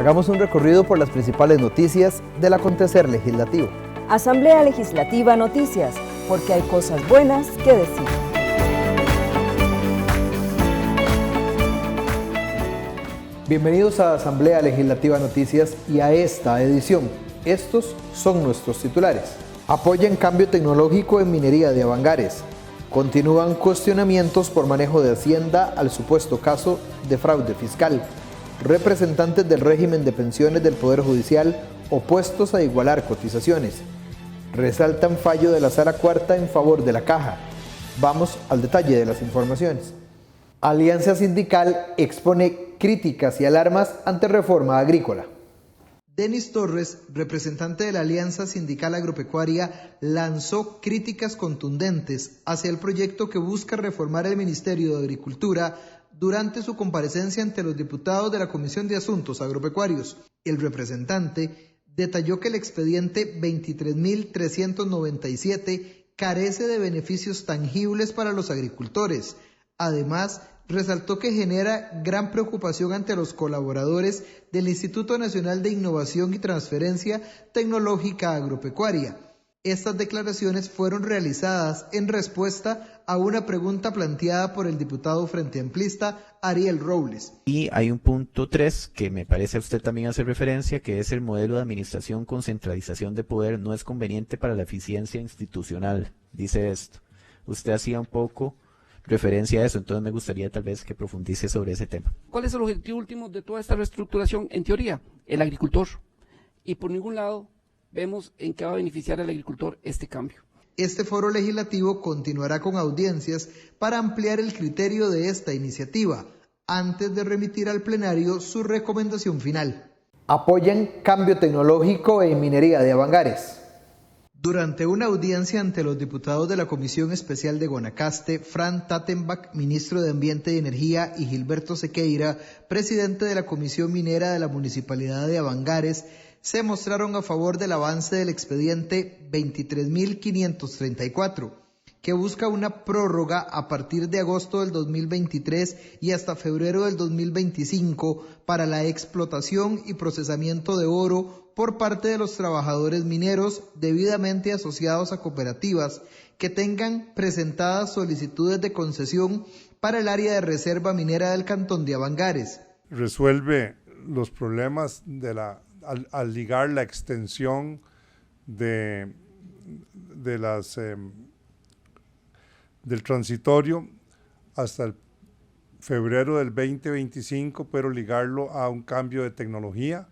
Hagamos un recorrido por las principales noticias del acontecer legislativo. Asamblea Legislativa Noticias, porque hay cosas buenas que decir. Bienvenidos a Asamblea Legislativa Noticias y a esta edición. Estos son nuestros titulares. Apoyan cambio tecnológico en minería de Avangares. Continúan cuestionamientos por manejo de Hacienda al supuesto caso de fraude fiscal. Representantes del régimen de pensiones del Poder Judicial opuestos a igualar cotizaciones. Resaltan fallo de la Sala Cuarta en favor de la Caja. Vamos al detalle de las informaciones. Alianza Sindical expone críticas y alarmas ante reforma agrícola. Denis Torres, representante de la Alianza Sindical Agropecuaria, lanzó críticas contundentes hacia el proyecto que busca reformar el Ministerio de Agricultura durante su comparecencia ante los diputados de la Comisión de Asuntos Agropecuarios. El representante detalló que el expediente 23.397 carece de beneficios tangibles para los agricultores. Además, resaltó que genera gran preocupación ante los colaboradores del Instituto Nacional de Innovación y Transferencia Tecnológica Agropecuaria. Estas declaraciones fueron realizadas en respuesta a una pregunta planteada por el diputado Frente Amplista Ariel Robles. Y hay un punto 3 que me parece a usted también hace referencia, que es el modelo de administración con centralización de poder no es conveniente para la eficiencia institucional, dice esto. Usted hacía un poco referencia a eso, entonces me gustaría tal vez que profundice sobre ese tema. ¿Cuál es el objetivo último de toda esta reestructuración? En teoría, el agricultor. Y por ningún lado vemos en qué va a beneficiar al agricultor este cambio. Este foro legislativo continuará con audiencias para ampliar el criterio de esta iniciativa, antes de remitir al plenario su recomendación final. Apoyan cambio tecnológico en minería de Avangares. Durante una audiencia ante los diputados de la Comisión Especial de Guanacaste, Fran Tattenbach, ministro de Ambiente y Energía, y Gilberto Sequeira, presidente de la Comisión Minera de la Municipalidad de Avangares, se mostraron a favor del avance del expediente 23.534, que busca una prórroga a partir de agosto del 2023 y hasta febrero del 2025 para la explotación y procesamiento de oro por parte de los trabajadores mineros debidamente asociados a cooperativas que tengan presentadas solicitudes de concesión para el área de reserva minera del Cantón de Avangares. Resuelve los problemas al ligar la extensión del transitorio hasta el febrero del 2025, pero ligarlo a un cambio de tecnología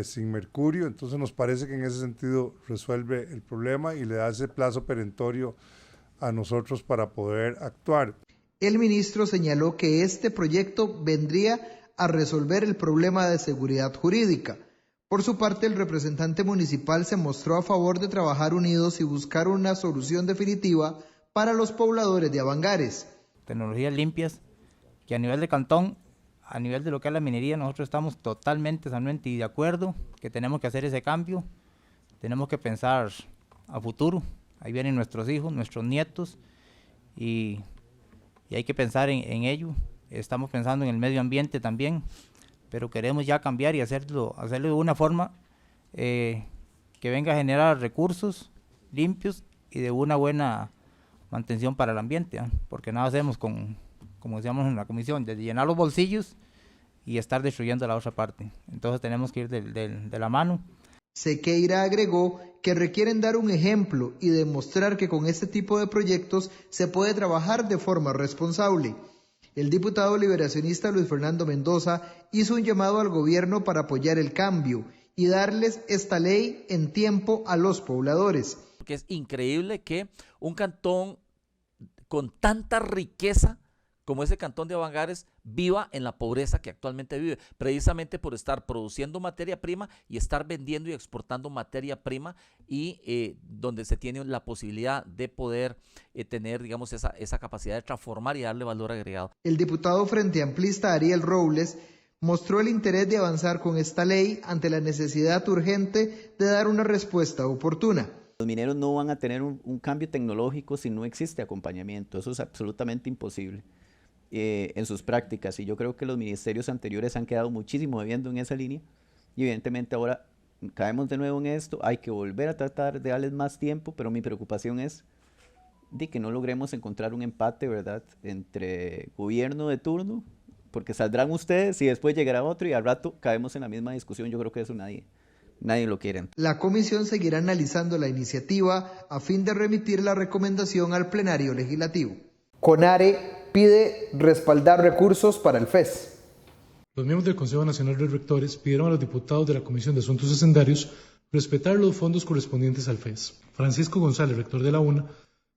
sin mercurio. Entonces nos parece que en ese sentido resuelve el problema y le da ese plazo perentorio a nosotros para poder actuar. El ministro señaló que este proyecto vendría a resolver el problema de seguridad jurídica. Por su parte, el representante municipal se mostró a favor de trabajar unidos y buscar una solución definitiva para los pobladores de Avangares. Tecnologías limpias, que a nivel de cantón, a nivel de lo que es la minería, nosotros estamos totalmente y de acuerdo que tenemos que hacer ese cambio, tenemos que pensar a futuro, ahí vienen nuestros hijos, nuestros nietos, y hay que pensar en ello. Estamos pensando en el medio ambiente también, pero queremos ya cambiar y hacerlo de una forma que venga a generar recursos limpios y de una buena mantención para el ambiente, porque nada hacemos como decíamos en la comisión, de llenar los bolsillos y estar destruyendo la otra parte. Entonces tenemos que ir de la mano. Sequeira agregó que requieren dar un ejemplo y demostrar que con este tipo de proyectos se puede trabajar de forma responsable. El diputado liberacionista Luis Fernando Mendoza hizo un llamado al gobierno para apoyar el cambio y darles esta ley en tiempo a los pobladores. Porque es increíble que un cantón con tanta riqueza como ese Cantón de Avangares viva en la pobreza que actualmente vive, precisamente por estar produciendo materia prima y estar vendiendo y exportando materia prima, y donde se tiene la posibilidad de poder tener, digamos, esa capacidad de transformar y darle valor agregado. El diputado Frente Amplista Ariel Robles mostró el interés de avanzar con esta ley ante la necesidad urgente de dar una respuesta oportuna. Los mineros no van a tener un cambio tecnológico si no existe acompañamiento, eso es absolutamente imposible. En sus prácticas, y yo creo que los ministerios anteriores han quedado muchísimo debiendo en esa línea, y evidentemente ahora caemos de nuevo en esto, hay que volver a tratar de darles más tiempo, pero mi preocupación es de que no logremos encontrar un empate, ¿verdad?, entre gobierno de turno, porque saldrán ustedes y después llegará otro y al rato caemos en la misma discusión. Yo creo que eso nadie lo quiere. La comisión seguirá analizando la iniciativa a fin de remitir la recomendación al plenario legislativo. CONARE pide respaldar recursos para el FES. Los miembros del Consejo Nacional de Rectores pidieron a los diputados de la Comisión de Asuntos Hacendarios respetar los fondos correspondientes al FES. Francisco González, rector de la UNA,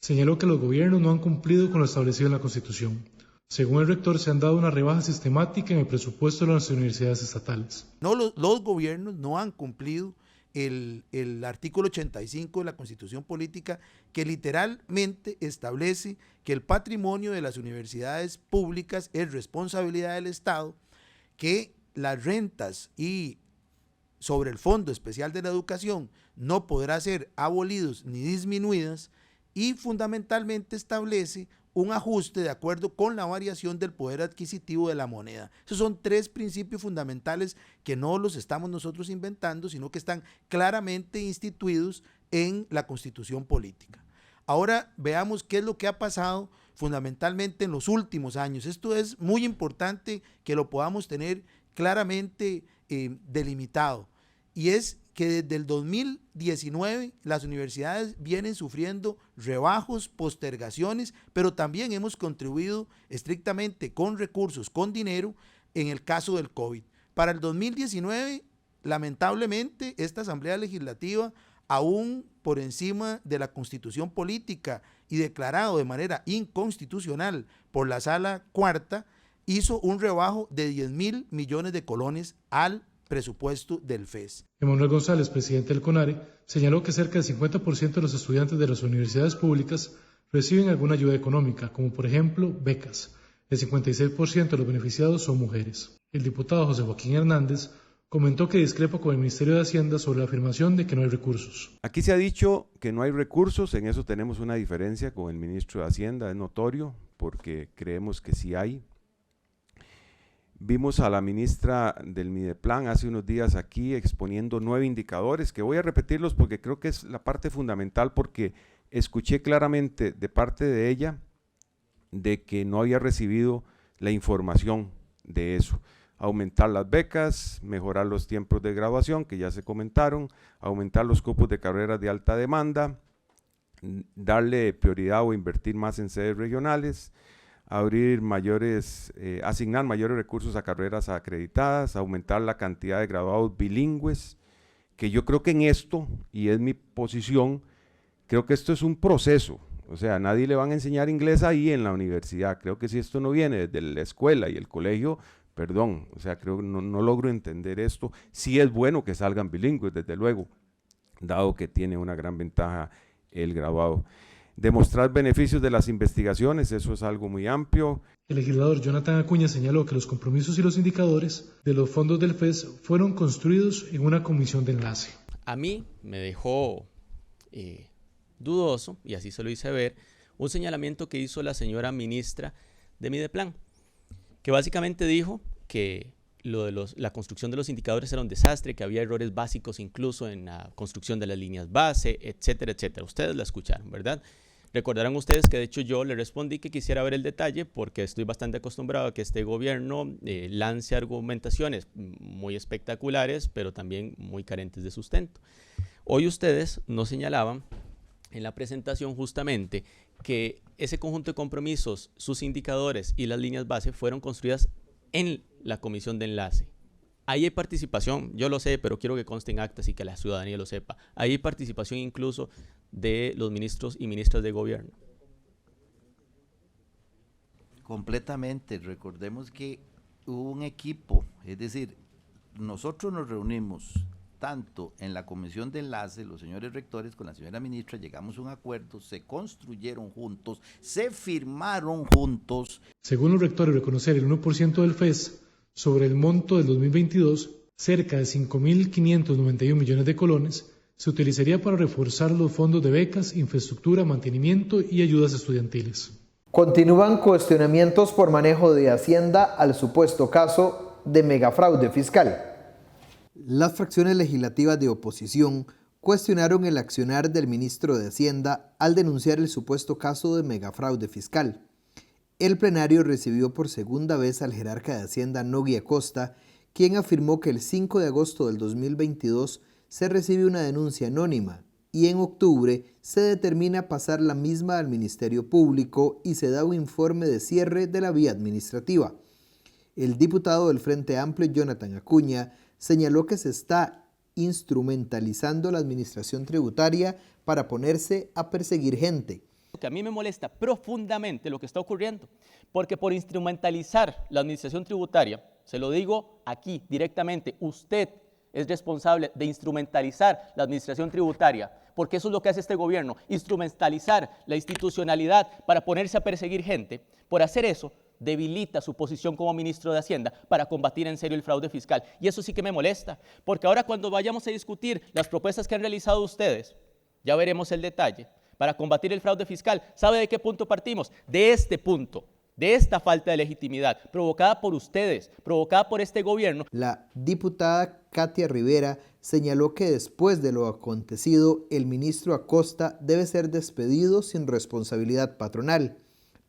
señaló que los gobiernos no han cumplido con lo establecido en la Constitución. Según el rector, se han dado una rebaja sistemática en el presupuesto de las universidades estatales. No, los gobiernos no han cumplido el artículo 85 de la Constitución Política, que literalmente establece que el patrimonio de las universidades públicas es responsabilidad del Estado, que las rentas y sobre el Fondo Especial de la Educación no podrá ser abolidos ni disminuidas, y fundamentalmente establece un ajuste de acuerdo con la variación del poder adquisitivo de la moneda. Esos son 3 principios fundamentales que no los estamos nosotros inventando, sino que están claramente instituidos en la Constitución Política. Ahora veamos qué es lo que ha pasado fundamentalmente en los últimos años. Esto es muy importante que lo podamos tener claramente delimitado, y es que desde el 2019 las universidades vienen sufriendo rebajos, postergaciones, pero también hemos contribuido estrictamente con recursos, con dinero, en el caso del COVID. Para el 2019, lamentablemente, esta Asamblea Legislativa, aún por encima de la Constitución Política y declarado de manera inconstitucional por la Sala Cuarta, hizo un rebajo de 10.000 millones de colones al presupuesto del FES. Emanuel González, presidente del CONARE, señaló que cerca del 50% de los estudiantes de las universidades públicas reciben alguna ayuda económica, como por ejemplo becas. El 56% de los beneficiados son mujeres. El diputado José Joaquín Hernández comentó que discrepa con el Ministerio de Hacienda sobre la afirmación de que no hay recursos. Aquí se ha dicho que no hay recursos, en eso tenemos una diferencia con el ministro de Hacienda, es notorio, porque creemos que sí hay. Vimos a la ministra del Mideplan hace unos días aquí exponiendo 9 indicadores, que voy a repetirlos porque creo que es la parte fundamental, porque escuché claramente de parte de ella de que no había recibido la información de eso. Aumentar las becas, mejorar los tiempos de graduación, que ya se comentaron, aumentar los cupos de carreras de alta demanda, darle prioridad o invertir más en sedes regionales, asignar mayores recursos a carreras acreditadas, aumentar la cantidad de graduados bilingües, que yo creo que en esto, y es mi posición, creo que esto es un proceso. O sea, nadie le van a enseñar inglés ahí en la universidad. Creo que si esto no viene desde la escuela y el colegio, perdón, o sea, creo que no logro entender esto. Sí es bueno que salgan bilingües, desde luego, dado que tiene una gran ventaja el graduado. Demostrar beneficios de las investigaciones, eso es algo muy amplio. El legislador Jonathan Acuña señaló que los compromisos y los indicadores de los fondos del FES fueron construidos en una comisión de enlace. A mí me dejó dudoso, y así se lo hice ver, un señalamiento que hizo la señora ministra de Mideplan, que básicamente dijo que la construcción de los indicadores era un desastre, que había errores básicos incluso en la construcción de las líneas base, etcétera, etcétera. Ustedes la escucharon, ¿verdad? Recordarán ustedes que de hecho yo le respondí que quisiera ver el detalle porque estoy bastante acostumbrado a que este gobierno lance argumentaciones muy espectaculares, pero también muy carentes de sustento. Hoy ustedes nos señalaban en la presentación justamente que ese conjunto de compromisos, sus indicadores y las líneas base fueron construidas en la comisión de enlace. Ahí hay participación, yo lo sé, pero quiero que conste en actas y que la ciudadanía lo sepa. Ahí hay participación incluso de los ministros y ministras de gobierno. Completamente, recordemos que hubo un equipo, es decir, nosotros nos reunimos tanto en la comisión de enlace, los señores rectores con la señora ministra, llegamos a un acuerdo, se construyeron juntos, se firmaron juntos. Según los rectores, reconocer el 1% del FES sobre el monto del 2022, cerca de 5.591 millones de colones, se utilizaría para reforzar los fondos de becas, infraestructura, mantenimiento y ayudas estudiantiles. Continúan cuestionamientos por manejo de Hacienda al supuesto caso de megafraude fiscal. Las fracciones legislativas de oposición cuestionaron el accionar del ministro de Hacienda al denunciar el supuesto caso de megafraude fiscal. El plenario recibió por segunda vez al jerarca de Hacienda Nogui Acosta, quien afirmó que el 5 de agosto del 2022 se recibe una denuncia anónima y en octubre se determina pasar la misma al Ministerio Público y se da un informe de cierre de la vía administrativa. El diputado del Frente Amplio, Jonathan Acuña, señaló que se está instrumentalizando la administración tributaria para ponerse a perseguir gente. Que a mí me molesta profundamente lo que está ocurriendo, porque por instrumentalizar la administración tributaria, se lo digo aquí directamente, usted es responsable de instrumentalizar la administración tributaria, porque eso es lo que hace este gobierno, instrumentalizar la institucionalidad para ponerse a perseguir gente. Por hacer eso, debilita su posición como ministro de Hacienda para combatir en serio el fraude fiscal. Y eso sí que me molesta, porque ahora cuando vayamos a discutir las propuestas que han realizado ustedes, ya veremos el detalle, para combatir el fraude fiscal, ¿sabe de qué punto partimos? De este punto, de esta falta de legitimidad, provocada por ustedes, provocada por este gobierno. La diputada Katia Rivera señaló que después de lo acontecido, el ministro Acosta debe ser despedido sin responsabilidad patronal.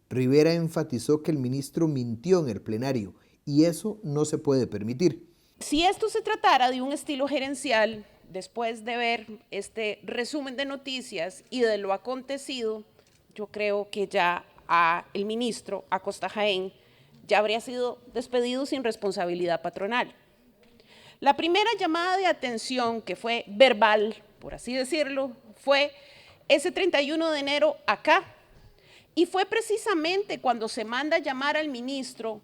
Rivera enfatizó que el ministro mintió en el plenario y eso no se puede permitir. Si esto se tratara de un estilo gerencial, después de ver este resumen de noticias y de lo acontecido, yo creo que ya el ministro Acosta Jaén ya habría sido despedido sin responsabilidad patronal. La primera llamada de atención, que fue verbal, por así decirlo, fue ese 31 de enero acá. Y fue precisamente cuando se manda a llamar al ministro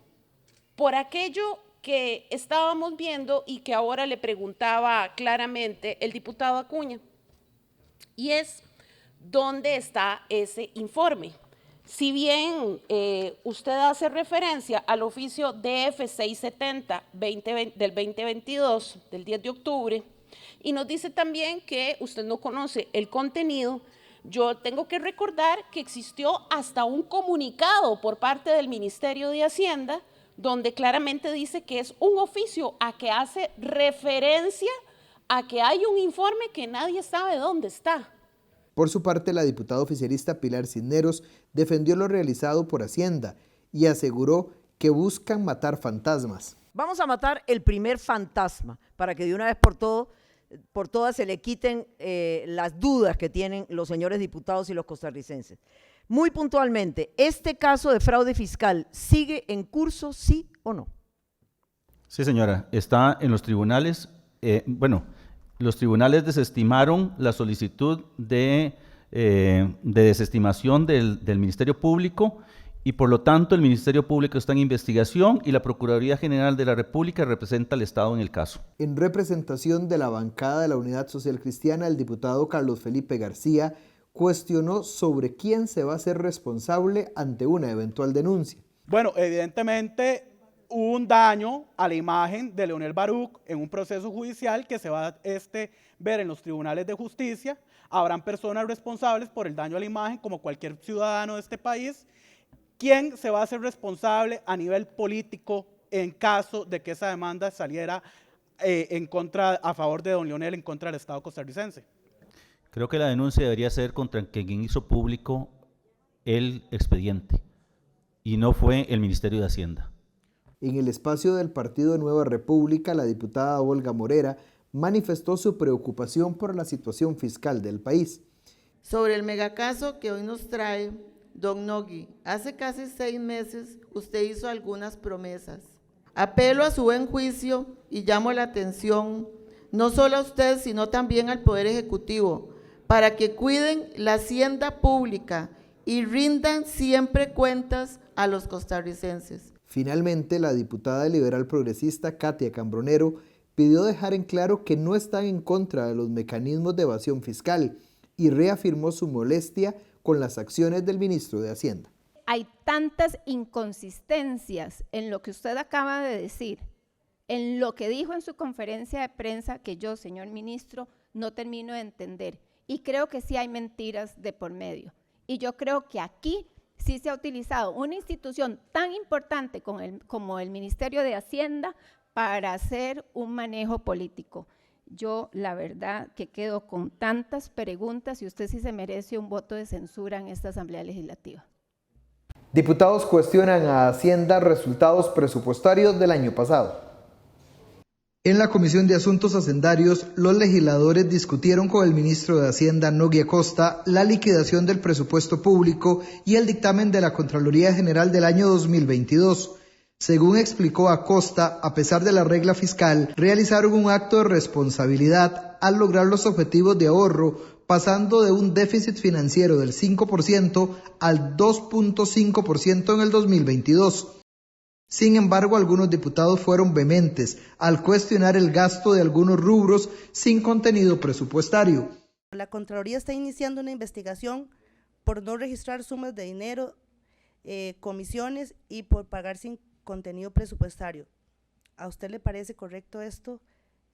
por aquello que estábamos viendo y que ahora le preguntaba claramente el diputado Acuña. Y es, ¿dónde está ese informe? Si bien usted hace referencia al oficio DF 670 del 2022, del 10 de octubre, y nos dice también que usted no conoce el contenido, yo tengo que recordar que existió hasta un comunicado por parte del Ministerio de Hacienda donde claramente dice que es un oficio a que hace referencia a que hay un informe que nadie sabe dónde está. Por su parte, la diputada oficialista Pilar Cisneros defendió lo realizado por Hacienda y aseguró que buscan matar fantasmas. Vamos a matar el primer fantasma para que de una vez por todas se le quiten las dudas que tienen los señores diputados y los costarricenses. Muy puntualmente, ¿este caso de fraude fiscal sigue en curso, sí o no? Sí, señora, está en los tribunales. Los tribunales desestimaron la solicitud de desestimación del Ministerio Público y por lo tanto el Ministerio Público está en investigación y la Procuraduría General de la República representa al Estado en el caso. En representación de la bancada de la Unidad Social Cristiana, el diputado Carlos Felipe García cuestionó sobre quién se va a hacer responsable ante una eventual denuncia. Bueno, evidentemente hubo un daño a la imagen de Leonel Baruch en un proceso judicial que se va a ver en los tribunales de justicia. Habrán personas responsables por el daño a la imagen, como cualquier ciudadano de este país. ¿Quién se va a hacer responsable a nivel político en caso de que esa demanda saliera a favor de don Leonel en contra del Estado costarricense? Creo que la denuncia debería ser contra quien hizo público el expediente y no fue el Ministerio de Hacienda. En el espacio del Partido Nueva República, la diputada Olga Morera manifestó su preocupación por la situación fiscal del país. Sobre el megacaso que hoy nos trae don Nogui, hace casi 6 meses usted hizo algunas promesas. Apelo a su buen juicio y llamo la atención, no solo a usted, sino también al Poder Ejecutivo, para que cuiden la hacienda pública y rindan siempre cuentas a los costarricenses. Finalmente, la diputada liberal progresista Katia Cambronero pidió dejar en claro que no están en contra de los mecanismos de evasión fiscal y reafirmó su molestia con las acciones del ministro de Hacienda. Hay tantas inconsistencias en lo que usted acaba de decir, en lo que dijo en su conferencia de prensa, que yo, señor ministro, no termino de entender. Y creo que sí hay mentiras de por medio. Y yo creo que aquí sí se ha utilizado una institución tan importante como el Ministerio de Hacienda para hacer un manejo político. Yo, la verdad, que quedo con tantas preguntas y usted sí se merece un voto de censura en esta Asamblea Legislativa. Diputados cuestionan a Hacienda resultados presupuestarios del año pasado. En la Comisión de Asuntos Hacendarios, los legisladores discutieron con el ministro de Hacienda, Nogui Acosta, la liquidación del presupuesto público y el dictamen de la Contraloría General del año 2022. Según explicó Acosta, a pesar de la regla fiscal, realizaron un acto de responsabilidad al lograr los objetivos de ahorro, pasando de un déficit financiero del 5% al 2.5% en el 2022. Sin embargo, algunos diputados fueron vehementes al cuestionar el gasto de algunos rubros sin contenido presupuestario. La Contraloría está iniciando una investigación por no registrar sumas de dinero, comisiones y por pagar sin contenido presupuestario. ¿A usted le parece correcto esto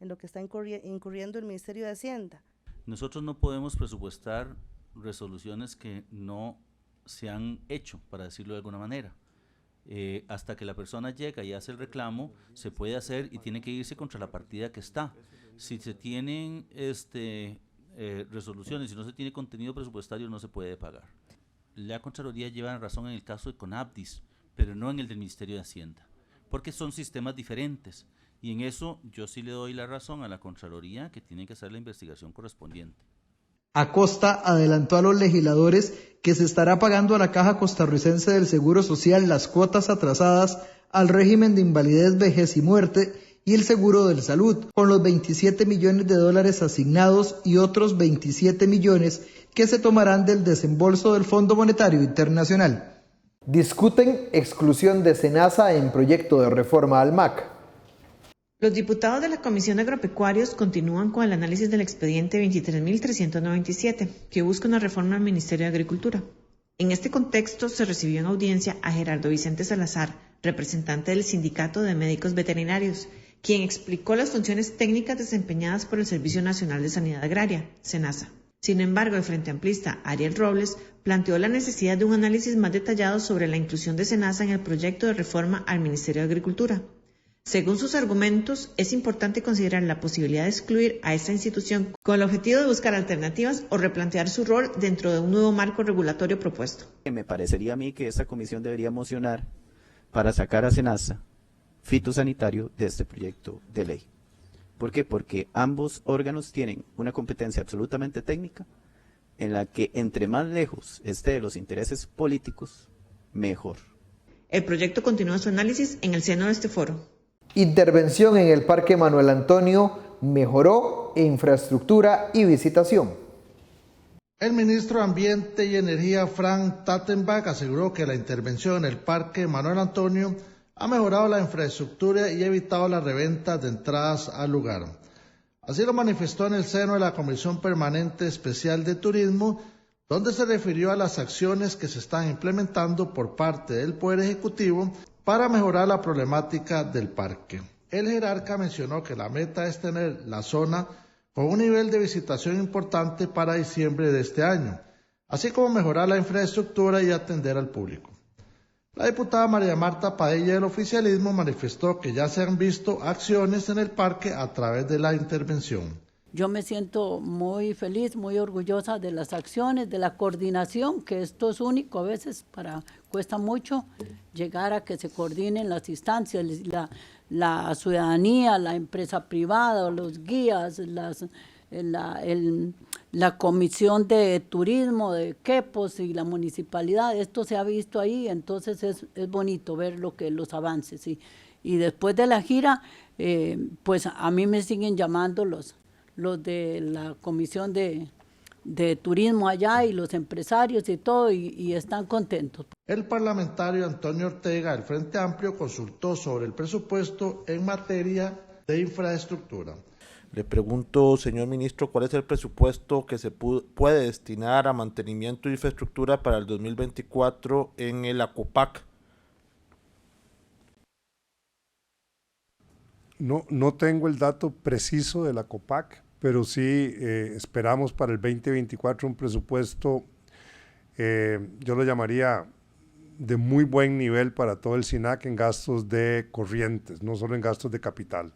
en lo que está incurriendo el Ministerio de Hacienda? Nosotros no podemos presupuestar resoluciones que no se han hecho, para decirlo de alguna manera. Hasta que la persona llega y hace el reclamo, se puede hacer y tiene que irse contra la partida que está. Si se tienen resoluciones y no se tiene contenido presupuestario, no se puede pagar. La Contraloría lleva razón en el caso de Conabdis, pero no en el del Ministerio de Hacienda, porque son sistemas diferentes. Y en eso yo sí le doy la razón a la Contraloría, que tiene que hacer la investigación correspondiente. Acosta adelantó a los legisladores que se estará pagando a la Caja Costarricense del Seguro Social las cuotas atrasadas al régimen de invalidez, vejez y muerte y el Seguro de Salud, con los $27 millones asignados y otros 27 millones que se tomarán del desembolso del Fondo Monetario Internacional. Discuten exclusión de SENASA en proyecto de reforma al MAC. Los diputados de la Comisión de Agropecuarios continúan con el análisis del expediente 23.397, que busca una reforma al Ministerio de Agricultura. En este contexto, se recibió en audiencia a Gerardo Vicente Salazar, representante del Sindicato de Médicos Veterinarios, quien explicó las funciones técnicas desempeñadas por el Servicio Nacional de Sanidad Agraria, SENASA. Sin embargo, el Frente Amplista, Ariel Robles, planteó la necesidad de un análisis más detallado sobre la inclusión de SENASA en el proyecto de reforma al Ministerio de Agricultura. Según sus argumentos, es importante considerar la posibilidad de excluir a esta institución con el objetivo de buscar alternativas o replantear su rol dentro de un nuevo marco regulatorio propuesto. Me parecería a mí que esta comisión debería mocionar para sacar a SENASA fitosanitario de este proyecto de ley. ¿Por qué? Porque ambos órganos tienen una competencia absolutamente técnica en la que entre más lejos esté de los intereses políticos, mejor. El proyecto continúa su análisis en el seno de este foro. Intervención en el Parque Manuel Antonio mejoró infraestructura y visitación. El ministro de Ambiente y Energía, Frank Tattenbach, aseguró que la intervención en el Parque Manuel Antonio ha mejorado la infraestructura y evitado la reventa de entradas al lugar. Así lo manifestó en el seno de la Comisión Permanente Especial de Turismo, donde se refirió a las acciones que se están implementando por parte del Poder Ejecutivo para mejorar la problemática del parque. El jerarca mencionó que la meta es tener la zona con un nivel de visitación importante para diciembre de este año, así como mejorar la infraestructura y atender al público. La diputada María Marta Padilla del oficialismo manifestó que ya se han visto acciones en el parque a través de la intervención. Yo me siento muy feliz, muy orgullosa de las acciones, de la coordinación, que esto es único, a veces cuesta mucho llegar a que se coordinen las instancias, la ciudadanía, la empresa privada, los guías, la comisión de turismo de Quepos y la municipalidad. Esto se ha visto ahí, entonces es bonito ver los avances. Y después de la gira, pues a mí me siguen llamando los de la comisión de turismo allá y los empresarios y todo, y están contentos. El parlamentario Antonio Ortega del Frente Amplio consultó sobre el presupuesto en materia de infraestructura. Le pregunto, señor ministro, ¿cuál es el presupuesto que se puede destinar a mantenimiento de infraestructura para el 2024 en el ACOPAC? No tengo el dato preciso de la ACOPAC, pero sí esperamos para el 2024 un presupuesto, yo lo llamaría de muy buen nivel para todo el SINAC en gastos de corrientes, no solo en gastos de capital.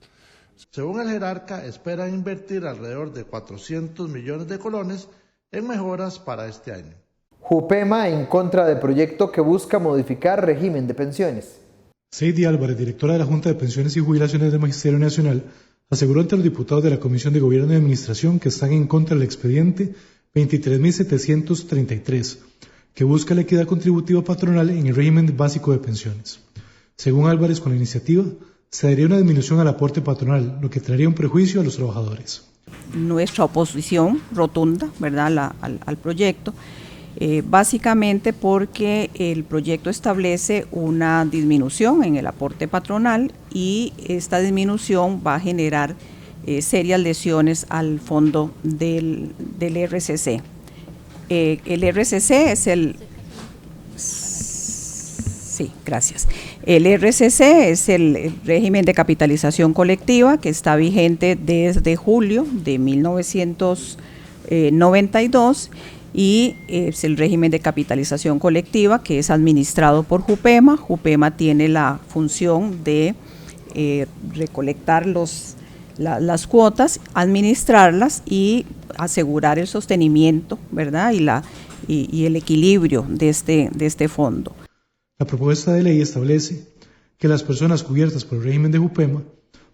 Según el jerarca, espera invertir alrededor de 400 millones de colones en mejoras para este año. Jupema en contra de proyecto que busca modificar régimen de pensiones. Seidy Álvarez, directora de la Junta de Pensiones y Jubilaciones del Magisterio Nacional, aseguró ante los diputados de la Comisión de Gobierno y Administración que están en contra del expediente 23.733, que busca la equidad contributiva patronal en el régimen básico de pensiones. Según Álvarez, con la iniciativa se daría una disminución al aporte patronal, lo que traería un perjuicio a los trabajadores. Nuestra oposición rotunda, ¿verdad?, al proyecto, básicamente porque el proyecto establece una disminución en el aporte patronal y esta disminución va a generar serias lesiones al fondo del RCC. El RCC es el... Sí, gracias. El RCC es el régimen de capitalización colectiva que está vigente desde julio de 1992 y es el régimen de capitalización colectiva que es administrado por Jupema. Jupema tiene la función de recolectar las cuotas, administrarlas y asegurar el sostenimiento, ¿verdad?, y el equilibrio de este fondo. La propuesta de ley establece que las personas cubiertas por el régimen de Jupema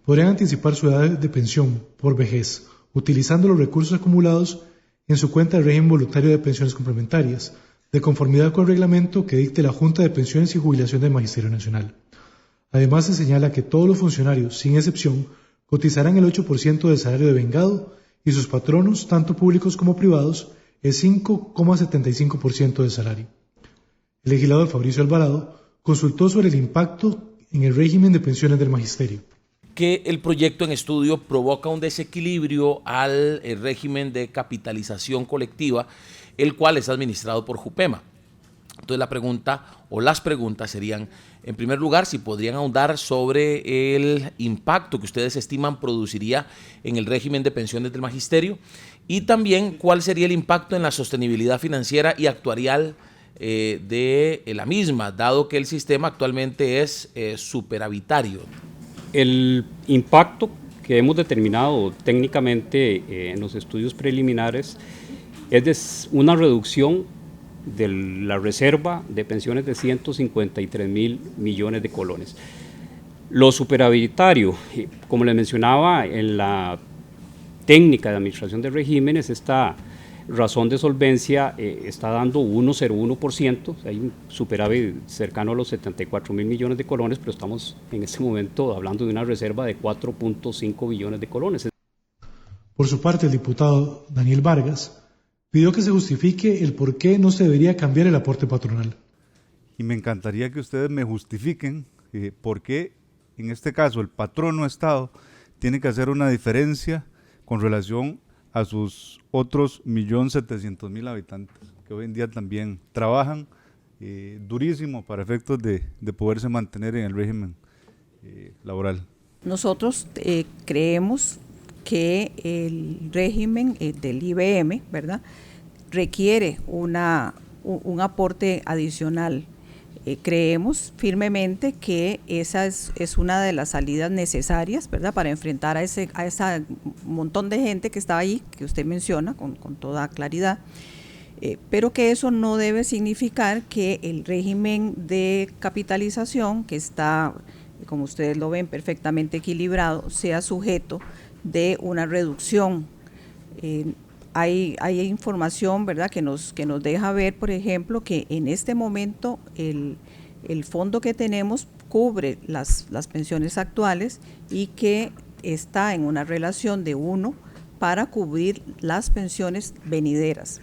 podrán anticipar su edad de pensión por vejez, utilizando los recursos acumulados en su cuenta del régimen voluntario de pensiones complementarias, de conformidad con el reglamento que dicte la Junta de Pensiones y Jubilación del Magisterio Nacional. Además, se señala que todos los funcionarios, sin excepción, cotizarán el 8% del salario devengado y sus patronos, tanto públicos como privados, el 5,75% del salario. El legislador Fabricio Alvarado consultó sobre el impacto en el régimen de pensiones del magisterio. Que el proyecto en estudio provoca un desequilibrio al régimen de capitalización colectiva, el cual es administrado por Jupema. Entonces la pregunta o las preguntas serían, en primer lugar, si podrían ahondar sobre el impacto que ustedes estiman produciría en el régimen de pensiones del magisterio y también cuál sería el impacto en la sostenibilidad financiera y actuarial de la misma, dado que el sistema actualmente es superavitario. El impacto que hemos determinado técnicamente en los estudios preliminares es de una reducción de la reserva de pensiones de 153.000 millones de colones. Lo superavitario, como les mencionaba, en la técnica de administración de regímenes, esta razón de solvencia está dando 1,01%, hay un superávit cercano a los 74.000 millones de colones, pero estamos en este momento hablando de una reserva de 4.5 billones de colones. Por su parte, el diputado Daniel Vargas pidió que se justifique el por qué no se debería cambiar el aporte patronal. Y me encantaría que ustedes me justifiquen por qué, en este caso, el patrono Estado tiene que hacer una diferencia con relación a sus otros 1.700.000 habitantes, que hoy en día también trabajan durísimo para efectos de poderse mantener en el régimen laboral. Nosotros creemos que el régimen del IBM, ¿verdad?, requiere un aporte adicional. Creemos firmemente que esa es una de las salidas necesarias, ¿verdad?, para enfrentar a ese montón de gente que está ahí, que usted menciona con toda claridad, pero que eso no debe significar que el régimen de capitalización, que está, como ustedes lo ven, perfectamente equilibrado, sea sujeto de una reducción. Hay información, ¿verdad?, que nos deja ver, por ejemplo, que en este momento el fondo que tenemos cubre las pensiones actuales y que está en una relación de 1 para cubrir las pensiones venideras.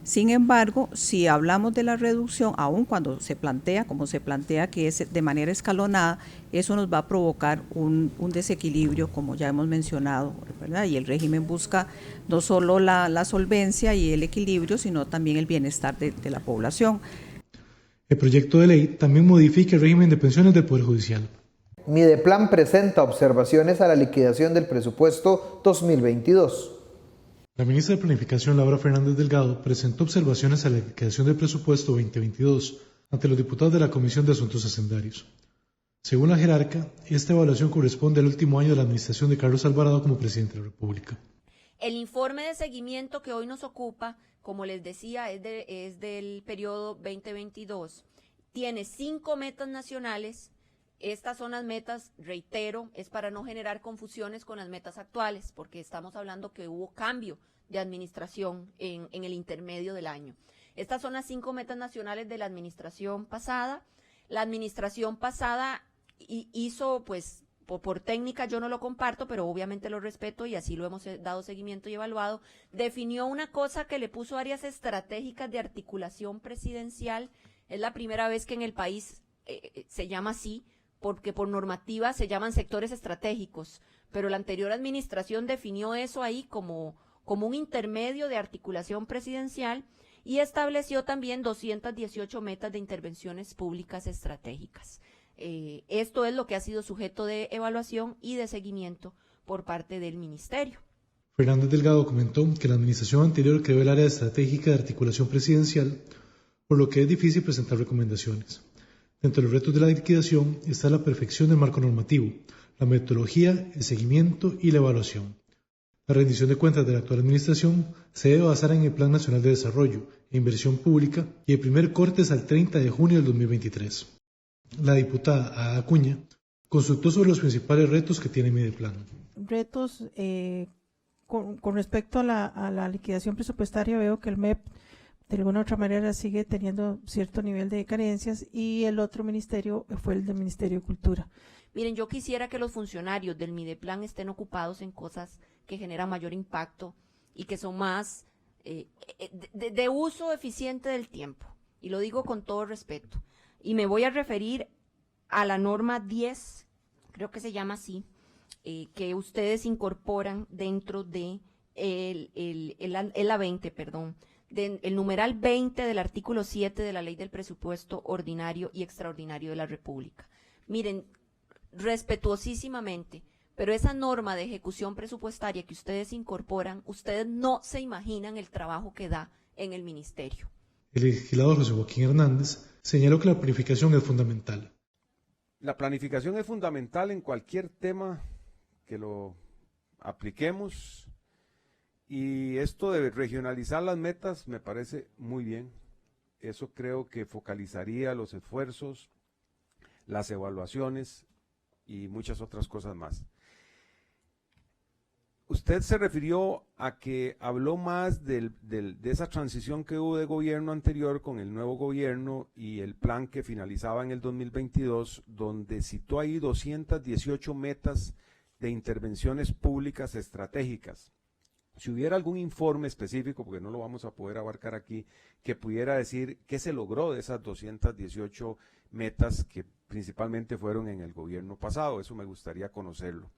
Sin embargo, si hablamos de la reducción, aun cuando se plantea, como se plantea que es de manera escalonada, eso nos va a provocar un desequilibrio, como ya hemos mencionado, ¿verdad? Y el régimen busca no solo la solvencia y el equilibrio, sino también el bienestar de la población. El proyecto de ley también modifica el régimen de pensiones del Poder Judicial. Mideplan presenta observaciones a la liquidación del presupuesto 2022. La ministra de Planificación, Laura Fernández Delgado, presentó observaciones a la liquidación del presupuesto 2022, ante los diputados de la Comisión de Asuntos Hacendarios. Según la jerarca, esta evaluación corresponde al último año de la administración de Carlos Alvarado como presidente de la República. El informe de seguimiento que hoy nos ocupa, como les decía, es del periodo 2022. Tiene 5 metas nacionales. Estas son las metas, reitero, es para no generar confusiones con las metas actuales, porque estamos hablando que hubo cambio de administración en el intermedio del año. Estas son las 5 metas nacionales de la administración pasada. La administración pasada hizo, pues, por técnica yo no lo comparto, pero obviamente lo respeto y así lo hemos dado seguimiento y evaluado, definió una cosa que le puso áreas estratégicas de articulación presidencial. Es la primera vez que en el país se llama así, porque por normativa se llaman sectores estratégicos, pero la anterior administración definió eso ahí como un intermedio de articulación presidencial y estableció también 218 metas de intervenciones públicas estratégicas. Esto es lo que ha sido sujeto de evaluación y de seguimiento por parte del Ministerio. Fernández Delgado comentó que la administración anterior creó el área estratégica de articulación presidencial, por lo que es difícil presentar recomendaciones. Dentro de los retos de la liquidación está la perfección del marco normativo, la metodología, el seguimiento y la evaluación. La rendición de cuentas de la actual administración se debe basar en el Plan Nacional de Desarrollo e Inversión Pública y el primer corte es al 30 de junio del 2023. La diputada Ada Acuña consultó sobre los principales retos que tiene Mideplan. Retos con respecto a la liquidación presupuestaria, veo que el MEP de alguna u otra manera sigue teniendo cierto nivel de carencias y el otro ministerio fue el del Ministerio de Cultura. Miren, yo quisiera que los funcionarios del Mideplan estén ocupados en cosas que generan mayor impacto y que son más de uso eficiente del tiempo. Y lo digo con todo respeto. Y me voy a referir a la norma 10, creo que se llama así, que ustedes incorporan dentro de la 20, perdón, el numeral 20 del artículo 7 de la Ley del Presupuesto Ordinario y Extraordinario de la República. Miren, respetuosísimamente, pero esa norma de ejecución presupuestaria que ustedes incorporan, ustedes no se imaginan el trabajo que da en el ministerio. El legislador José Joaquín Hernández señaló que la planificación es fundamental. La planificación es fundamental en cualquier tema que lo apliquemos y esto de regionalizar las metas me parece muy bien. Eso creo que focalizaría los esfuerzos, las evaluaciones y muchas otras cosas más. Usted se refirió a que habló más de esa transición que hubo de gobierno anterior con el nuevo gobierno y el plan que finalizaba en el 2022, donde citó ahí 218 metas de intervenciones públicas estratégicas. Si hubiera algún informe específico, porque no lo vamos a poder abarcar aquí, que pudiera decir qué se logró de esas 218 metas que principalmente fueron en el gobierno pasado, eso me gustaría conocerlo.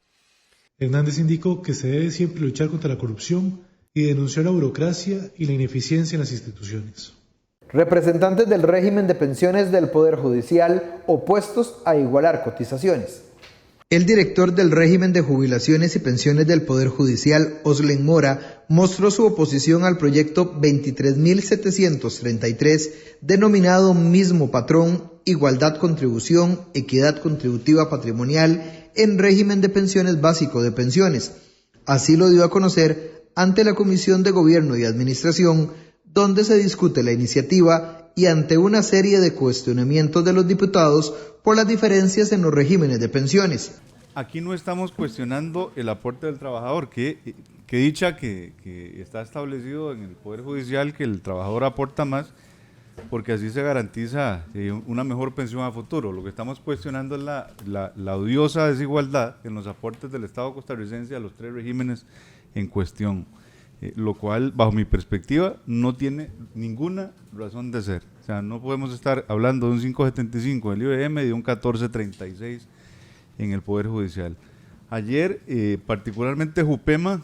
Hernández indicó que se debe siempre luchar contra la corrupción y denunciar la burocracia y la ineficiencia en las instituciones. Representantes del régimen de pensiones del Poder Judicial opuestos a igualar cotizaciones. El director del régimen de jubilaciones y pensiones del Poder Judicial, Oslen Mora, mostró su oposición al proyecto 23.733, denominado Mismo Patrón, Igualdad Contribución, Equidad Contributiva Patrimonial, en régimen de pensiones básico de pensiones. Así lo dio a conocer ante la Comisión de Gobierno y Administración, donde se discute la iniciativa y ante una serie de cuestionamientos de los diputados por las diferencias en los regímenes de pensiones. Aquí no estamos cuestionando el aporte del trabajador, que dicha que está establecido en el Poder Judicial que el trabajador aporta más, porque así se garantiza una mejor pensión a futuro. Lo que estamos cuestionando es la odiosa desigualdad en los aportes del Estado costarricense a los 3 regímenes en cuestión, lo cual, bajo mi perspectiva, no tiene ninguna razón de ser. O sea, no podemos estar hablando de un 5.75 del IBM y de un 14.36 en el Poder Judicial. Ayer, particularmente Jupema,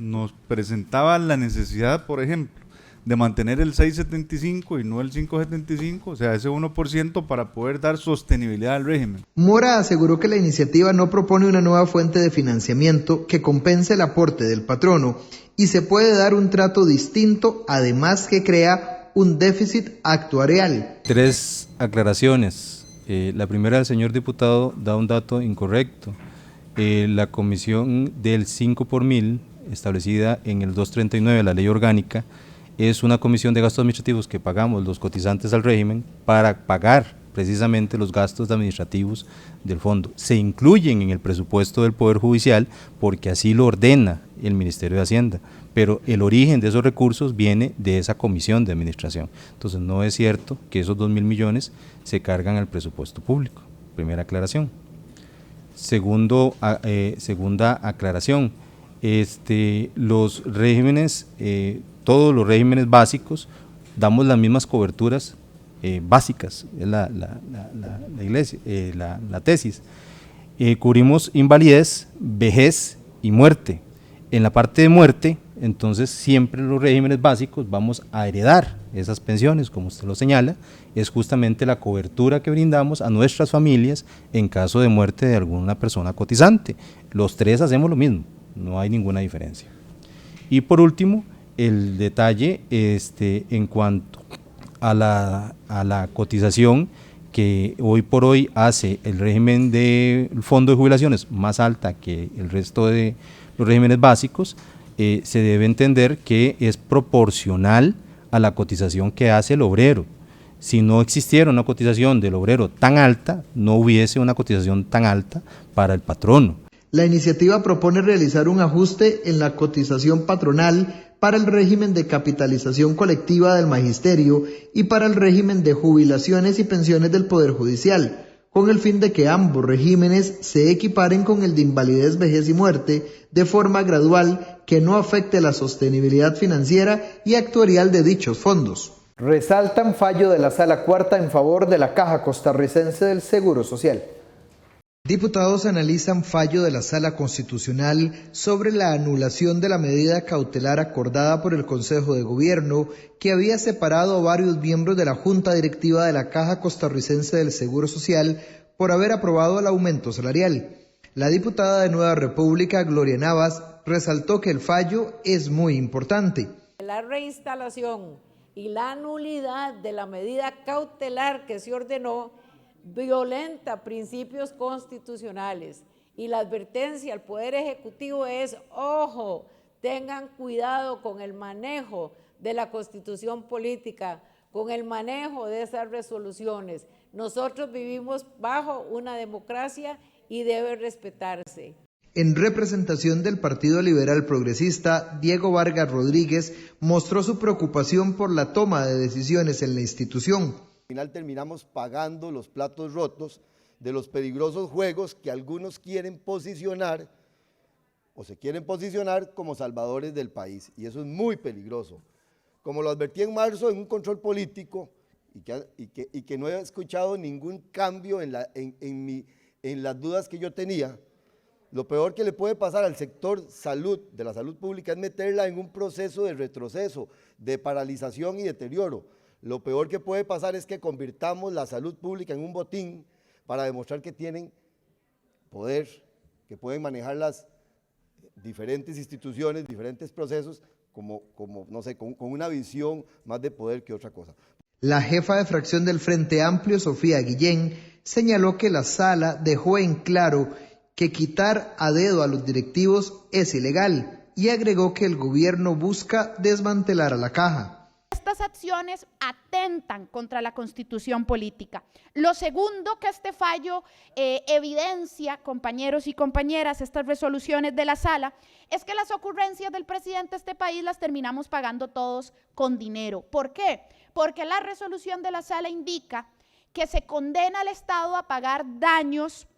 nos presentaba la necesidad, por ejemplo, de mantener el 6.75 y no el 5.75, o sea, ese 1% para poder dar sostenibilidad al régimen. Mora aseguró que la iniciativa no propone una nueva fuente de financiamiento que compense el aporte del patrono y se puede dar un trato distinto, además que crea un déficit actuarial. 3 aclaraciones. La primera, el señor diputado da un dato incorrecto. La comisión del 5 por mil, establecida en el 239 de la ley orgánica, es una comisión de gastos administrativos que pagamos los cotizantes al régimen para pagar precisamente los gastos administrativos del fondo. Se incluyen en el presupuesto del Poder Judicial porque así lo ordena el Ministerio de Hacienda, pero el origen de esos recursos viene de esa comisión de administración. Entonces no es cierto que esos 2.000 millones se cargan al presupuesto público. Primera aclaración. Segunda aclaración, los regímenes, todos los regímenes básicos, damos las mismas coberturas básicas, es la tesis. Cubrimos invalidez, vejez y muerte. En la parte de muerte, entonces siempre los regímenes básicos vamos a heredar esas pensiones, como usted lo señala, es justamente la cobertura que brindamos a nuestras familias en caso de muerte de alguna persona cotizante. Los 3 hacemos lo mismo, no hay ninguna diferencia. Y por último, el detalle en cuanto a la cotización que hoy por hoy hace el régimen del fondo de jubilaciones más alta que el resto de los regímenes básicos, se debe entender que es proporcional a la cotización que hace el obrero. Si no existiera una cotización del obrero tan alta, no hubiese una cotización tan alta para el patrono. La iniciativa propone realizar un ajuste en la cotización patronal para el régimen de capitalización colectiva del magisterio y para el régimen de jubilaciones y pensiones del Poder Judicial, con el fin de que ambos regímenes se equiparen con el de invalidez, vejez y muerte de forma gradual que no afecte la sostenibilidad financiera y actuarial de dichos fondos. Resaltan fallo de la Sala Cuarta en favor de la Caja Costarricense del Seguro Social. Diputados analizan fallo de la Sala Constitucional sobre la anulación de la medida cautelar acordada por el Consejo de Gobierno que había separado a varios miembros de la Junta Directiva de la Caja Costarricense del Seguro Social por haber aprobado el aumento salarial. La diputada de Nueva República, Gloria Navas, resaltó que el fallo es muy importante. La reinstalación y la nulidad de la medida cautelar que se ordenó violenta principios constitucionales y la advertencia al Poder Ejecutivo es, ojo, tengan cuidado con el manejo de la Constitución política, con el manejo de esas resoluciones. Nosotros vivimos bajo una democracia y debe respetarse. En representación del Partido Liberal Progresista, Diego Vargas Rodríguez mostró su preocupación por la toma de decisiones en la institución. Al final terminamos pagando los platos rotos de los peligrosos juegos que algunos quieren posicionar o se quieren posicionar como salvadores del país, y eso es muy peligroso. Como lo advertí en marzo en un control político y que no he escuchado ningún cambio en las dudas que yo tenía, lo peor que le puede pasar al sector salud, de la salud pública, es meterla en un proceso de retroceso, de paralización y deterioro. Lo peor que puede pasar es que convirtamos la salud pública en un botín para demostrar que tienen poder, que pueden manejar las diferentes instituciones, diferentes procesos, no sé, con una visión más de poder que otra cosa. La jefa de fracción del Frente Amplio, Sofía Guillén, señaló que la sala dejó en claro que quitar a dedo a los directivos es ilegal y agregó que el gobierno busca desmantelar a la caja. Estas acciones atentan contra la Constitución política. Lo segundo que este fallo evidencia, compañeros y compañeras, estas resoluciones de la sala, es que las ocurrencias del presidente de este país las terminamos pagando todos con dinero. ¿Por qué? Porque la resolución de la sala indica que se condena al Estado a pagar daños,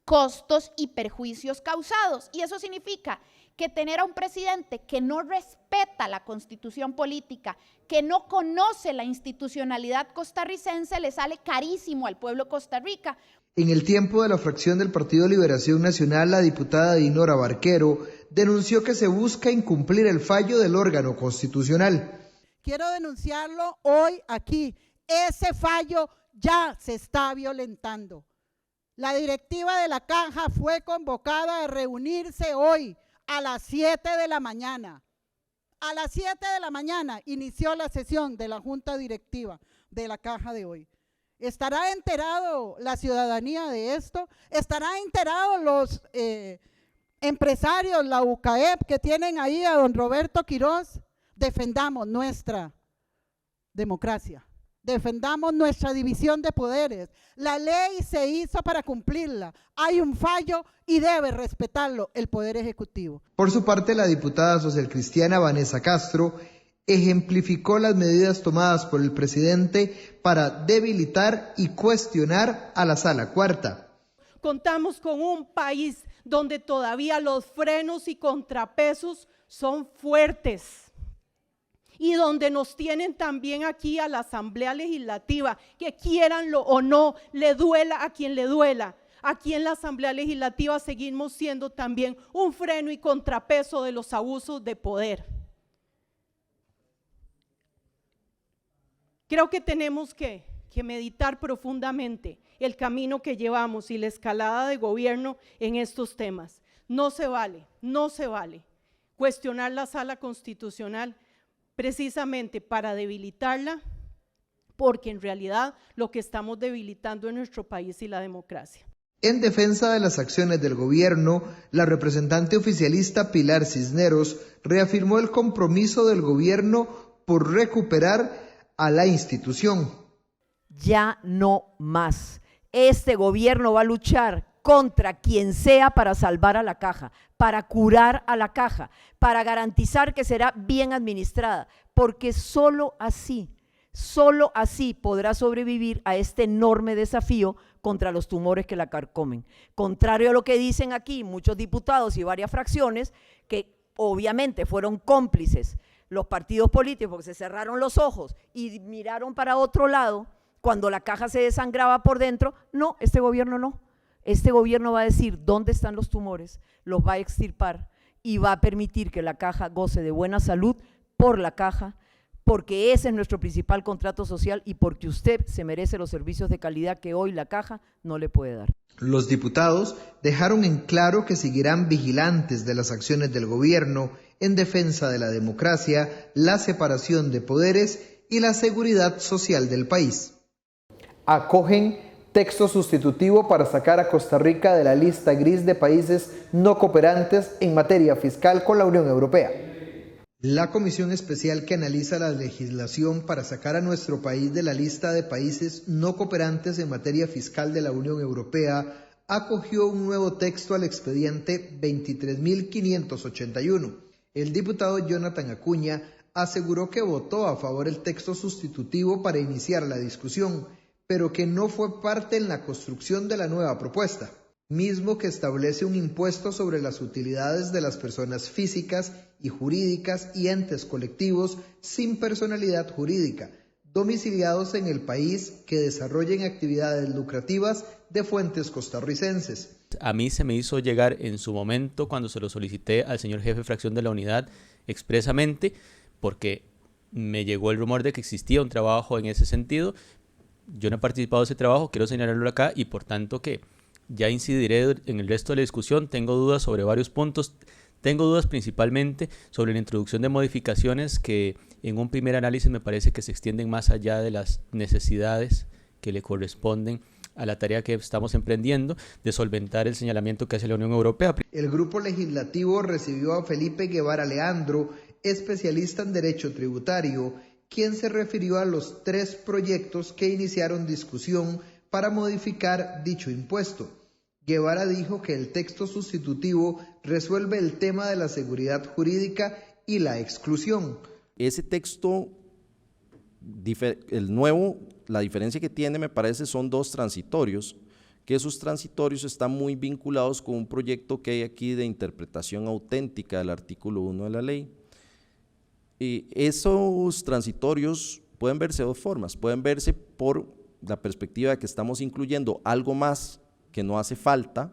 costos y perjuicios causados. Y eso significa que tener a un presidente que no respeta la Constitución política, que no conoce la institucionalidad costarricense, le sale carísimo al pueblo de Costa Rica. En el tiempo de la fracción del Partido Liberación Nacional, la diputada Dinora Barquero denunció que se busca incumplir el fallo del órgano constitucional. Quiero denunciarlo hoy aquí. Ese fallo ya se está violentando. La directiva de la Caja fue convocada a reunirse hoy a las 7 de la mañana. A las 7 de la mañana inició la sesión de la Junta Directiva de la Caja de hoy. ¿Estará enterado la ciudadanía de esto? ¿Estarán enterados los empresarios, la UCAEP, que tienen ahí a don Roberto Quiroz? Defendamos nuestra democracia, defendamos nuestra división de poderes. La ley se hizo para cumplirla. Hay un fallo y debe respetarlo el Poder Ejecutivo. Por su parte, la diputada socialcristiana Vanessa Castro ejemplificó las medidas tomadas por el presidente para debilitar y cuestionar a la Sala Cuarta. Contamos con un país donde todavía los frenos y contrapesos son fuertes y donde nos tienen también aquí a la Asamblea Legislativa, que quieranlo o no, le duela a quien le duela. Aquí en la Asamblea Legislativa seguimos siendo también un freno y contrapeso de los abusos de poder. Creo que tenemos que meditar profundamente el camino que llevamos y la escalada de gobierno en estos temas. No se vale cuestionar la Sala Constitucional precisamente para debilitarla, porque en realidad lo que estamos debilitando es nuestro país y la democracia. En defensa de las acciones del gobierno, la representante oficialista Pilar Cisneros reafirmó el compromiso del gobierno por recuperar a la institución. Ya no más. Este gobierno va a luchar contra quien sea para salvar a la Caja, para curar a la Caja, para garantizar que será bien administrada, porque solo así podrá sobrevivir a este enorme desafío contra los tumores que la carcomen. Contrario a lo que dicen aquí muchos diputados y varias fracciones, que obviamente fueron cómplices los partidos políticos porque se cerraron los ojos y miraron para otro lado cuando la Caja se desangraba por dentro. No, este gobierno no. Este gobierno va a decir dónde están los tumores, los va a extirpar y va a permitir que la Caja goce de buena salud por la Caja, porque ese es nuestro principal contrato social y porque usted se merece los servicios de calidad que hoy la Caja no le puede dar. Los diputados dejaron en claro que seguirán vigilantes de las acciones del gobierno en defensa de la democracia, la separación de poderes y la seguridad social del país. Acogen texto sustitutivo para sacar a Costa Rica de la lista gris de países no cooperantes en materia fiscal con la Unión Europea. La comisión especial que analiza la legislación para sacar a nuestro país de la lista de países no cooperantes en materia fiscal de la Unión Europea acogió un nuevo texto al expediente 23.581. El diputado Jonathan Acuña aseguró que votó a favor del texto sustitutivo para iniciar la discusión, pero que no fue parte en la construcción de la nueva propuesta, mismo que establece un impuesto sobre las utilidades de las personas físicas y jurídicas y entes colectivos sin personalidad jurídica, domiciliados en el país que desarrollen actividades lucrativas de fuentes costarricenses. A mí se me hizo llegar en su momento cuando se lo solicité al señor jefe de fracción de la unidad expresamente, porque me llegó el rumor de que existía un trabajo en ese sentido. Yo no he participado de ese trabajo, quiero señalarlo acá y por tanto que ya incidiré en el resto de la discusión. Tengo dudas sobre varios puntos. Tengo dudas principalmente sobre la introducción de modificaciones que en un primer análisis me parece que se extienden más allá de las necesidades que le corresponden a la tarea que estamos emprendiendo de solventar el señalamiento que hace la Unión Europea. El grupo legislativo recibió a Felipe Guevara Leandro, especialista en Derecho Tributario, quien se refirió a los 3 proyectos que iniciaron discusión para modificar dicho impuesto. Guevara dijo que el texto sustitutivo resuelve el tema de la seguridad jurídica y la exclusión. Ese texto, el nuevo, la diferencia que tiene me parece son 2 transitorios, que esos transitorios están muy vinculados con un proyecto que hay aquí de interpretación auténtica del artículo 1 de la ley. Y esos transitorios pueden verse de 2 formas, pueden verse por la perspectiva de que estamos incluyendo algo más que no hace falta,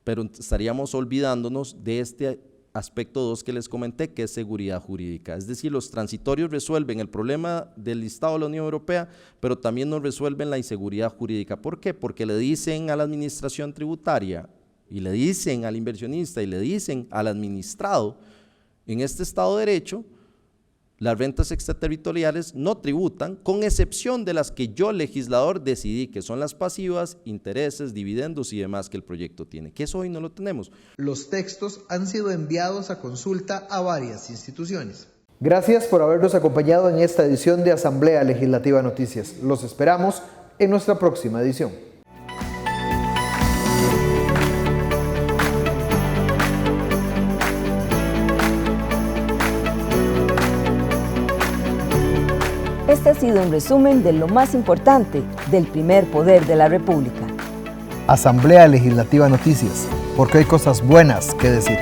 pero estaríamos olvidándonos de este aspecto 2 que les comenté, que es seguridad jurídica. Es decir, los transitorios resuelven el problema del listado de la Unión Europea, pero también nos resuelven la inseguridad jurídica. ¿Por qué? Porque le dicen a la administración tributaria, y le dicen al inversionista, y le dicen al administrado, En este Estado de Derecho, las rentas extraterritoriales no tributan, con excepción de las que yo, legislador, decidí, que son las pasivas, intereses, dividendos y demás que el proyecto tiene, que eso hoy no lo tenemos. Los textos han sido enviados a consulta a varias instituciones. Gracias por habernos acompañado en esta edición de Asamblea Legislativa Noticias. Los esperamos en nuestra próxima edición. Este ha sido un resumen de lo más importante del primer poder de la República. Asamblea Legislativa Noticias, porque hay cosas buenas que decir.